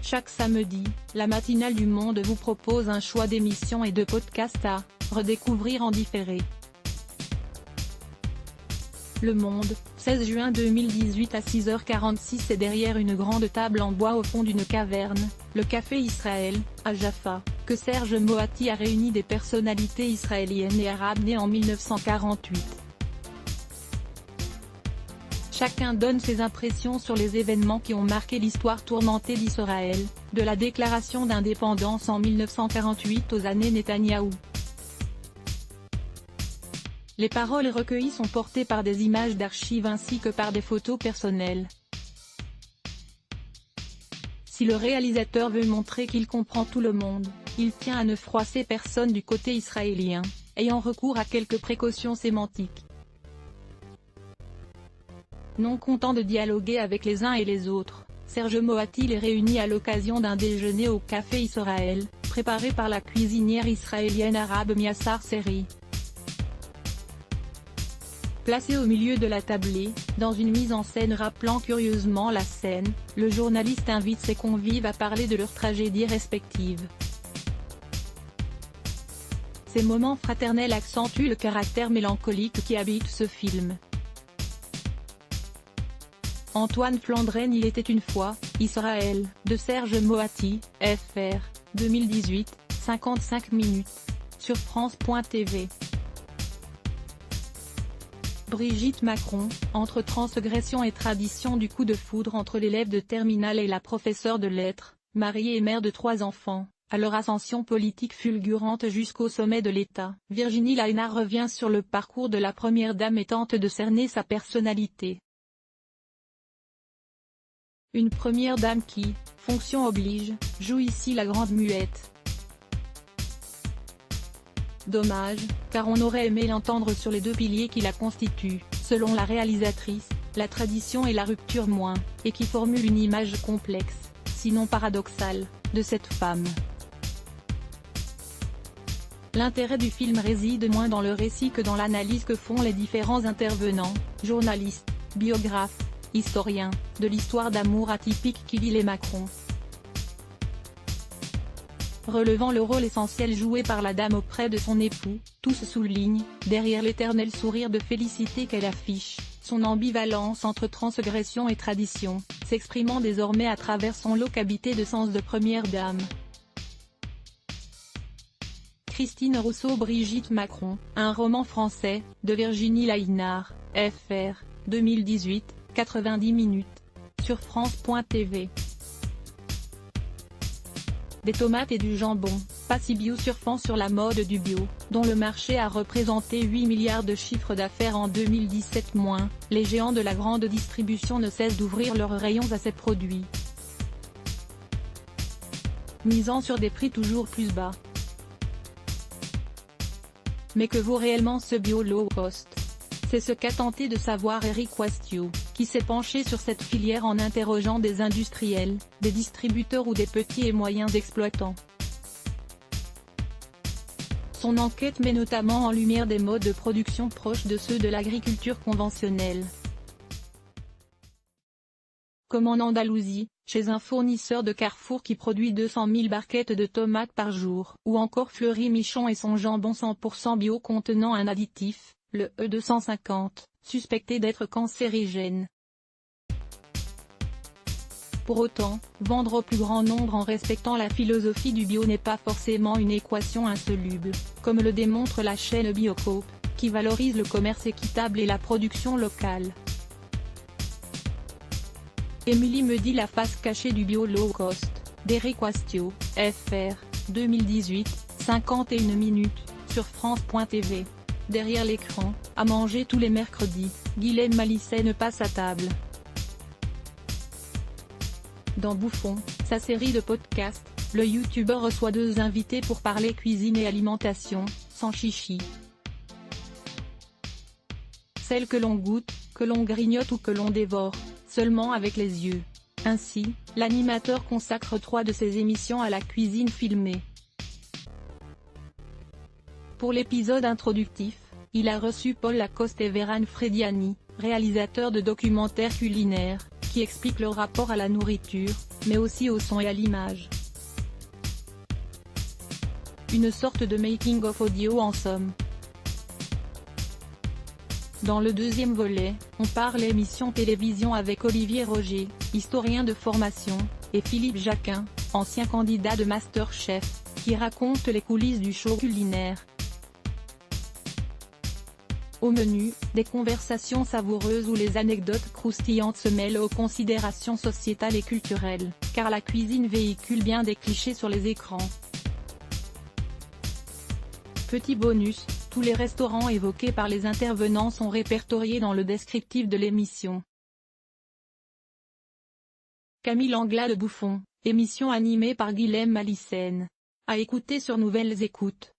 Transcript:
Chaque samedi, la matinale du Monde vous propose un choix d'émissions et de podcasts à redécouvrir en différé. Le Monde, 16 juin 2018 à 6h46. Et derrière une grande table en bois au fond d'une caverne, le Café Israël, à Jaffa, que Serge Moati a réuni des personnalités israéliennes et arabes nées en 1948. Chacun donne ses impressions sur les événements qui ont marqué l'histoire tourmentée d'Israël, de la déclaration d'indépendance en 1948 aux années Netanyahou. Les paroles recueillies sont portées par des images d'archives ainsi que par des photos personnelles. Si le réalisateur veut montrer qu'il comprend tout le monde, il tient à ne froisser personne du côté israélien, ayant recours à quelques précautions sémantiques. Non content de dialoguer avec les uns et les autres, Serge Moati les réunit à l'occasion d'un déjeuner au Café Israël, préparé par la cuisinière israélienne arabe Miassar Seri. Placé au milieu de la tablée, dans une mise en scène rappelant curieusement la scène, le journaliste invite ses convives à parler de leurs tragédies respectives. Ces moments fraternels accentuent le caractère mélancolique qui habite ce film. Antoine Flandren. Il était une fois, Israël, de Serge Moati, fr. 2018, 55 minutes. Sur France.tv. Brigitte Macron, entre transgression et tradition. Du coup de foudre entre l'élève de terminale et la professeure de lettres, mariée et mère de 3 enfants, à leur ascension politique fulgurante jusqu'au sommet de l'État. Virginie Laïnard revient sur le parcours de la première dame et tente de cerner sa personnalité. Une première dame qui, fonction oblige, joue ici la grande muette. Dommage, car on aurait aimé l'entendre sur les 2 piliers qui la constituent, selon la réalisatrice, la tradition et la rupture moins, et qui formule une image complexe, sinon paradoxale, de cette femme. L'intérêt du film réside moins dans le récit que dans l'analyse que font les différents intervenants, journalistes, biographes, historiens, de l'histoire d'amour atypique qui lie les Macron. Relevant le rôle essentiel joué par la dame auprès de son époux, tous soulignent, derrière l'éternel sourire de félicité qu'elle affiche, son ambivalence entre transgression et tradition, s'exprimant désormais à travers son lot habité de sens de première dame. Christine Rousseau. Brigitte Macron, un roman français, de Virginie Laïnard, fr. 2018, 90 minutes. Sur France.tv. Des tomates et du jambon, pas si bio. Surfant sur la mode du bio, dont le marché a représenté 8 milliards de chiffre d'affaires en 2017 moins, les géants de la grande distribution ne cessent d'ouvrir leurs rayons à ces produits, misant sur des prix toujours plus bas. Mais que vaut réellement ce bio low cost? C'est ce qu'a tenté de savoir Eric Wastio, qui s'est penché sur cette filière en interrogeant des industriels, des distributeurs ou des petits et moyens exploitants. Son enquête met notamment en lumière des modes de production proches de ceux de l'agriculture conventionnelle. Comme en Andalousie, chez un fournisseur de Carrefour qui produit 200 000 barquettes de tomates par jour, ou encore Fleury Michon et son jambon 100% bio contenant un additif, le E250, suspecté d'être cancérigène. Pour autant, vendre au plus grand nombre en respectant la philosophie du bio n'est pas forcément une équation insoluble, comme le démontre la chaîne Biocoop, qui valorise le commerce équitable et la production locale. Émilie me dit la face cachée du bio low cost, d'Eric Wastio, fr. 2018, 51 minutes, sur France.tv. Derrière l'écran, à manger tous les mercredis, Guilhem Malicène passe à table. Dans Bouffon, sa série de podcasts, le youtubeur reçoit 2 invités pour parler cuisine et alimentation, sans chichi. Celle que l'on goûte, que l'on grignote ou que l'on dévore, seulement avec les yeux. Ainsi, l'animateur consacre 3 de ses émissions à la cuisine filmée. Pour l'épisode introductif, il a reçu Paul Lacoste et Véran Frediani, réalisateurs de documentaires culinaires, qui expliquent leur rapport à la nourriture, mais aussi au son et à l'image. Une sorte de making-of audio en somme. Dans le deuxième volet, on parle émission télévision avec Olivier Roger, historien de formation, et Philippe Jacquin, ancien candidat de Masterchef, qui raconte les coulisses du show culinaire. Au menu, des conversations savoureuses où les anecdotes croustillantes se mêlent aux considérations sociétales et culturelles, car la cuisine véhicule bien des clichés sur les écrans. Petit bonus, tous les restaurants évoqués par les intervenants sont répertoriés dans le descriptif de l'émission. Camille Anglade Bouffon, émission animée par Guilhem Malissène. À écouter sur Nouvelles Écoutes.